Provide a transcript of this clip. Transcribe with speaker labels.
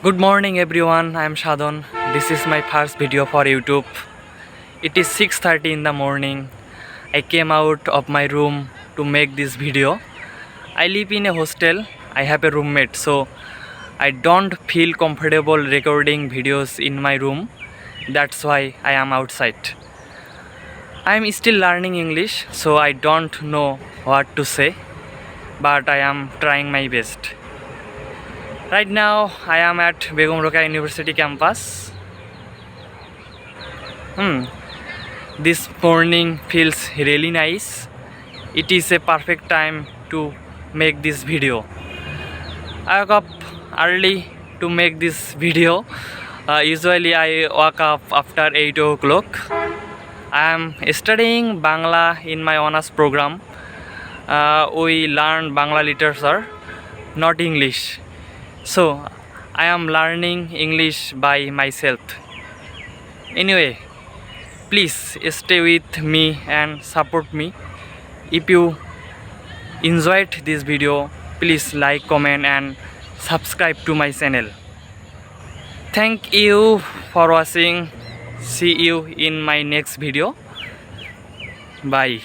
Speaker 1: Good morning everyone, I am Shadon. This is my first video for YouTube. It is 6:30 in the morning. I came out of my room to make this video. I live in a hostel. I have a roommate, so I don't feel comfortable recording videos in my room. That's why I am outside. I am still learning English, so I don't know what to say, but I am trying my best. Right now, I am at Begum Rokhaya University campus. This morning feels really nice. It is a perfect time to make this video. I woke up early to make this video. Usually I wake up after 8 o'clock. I am studying Bangla in my honors program. We learn Bangla literature, not English. So I am learning English by myself. Anyway, please stay with me and support me. If you enjoyed this video, please like, comment and subscribe to my channel. Thank you for watching. See you in my next video. Bye.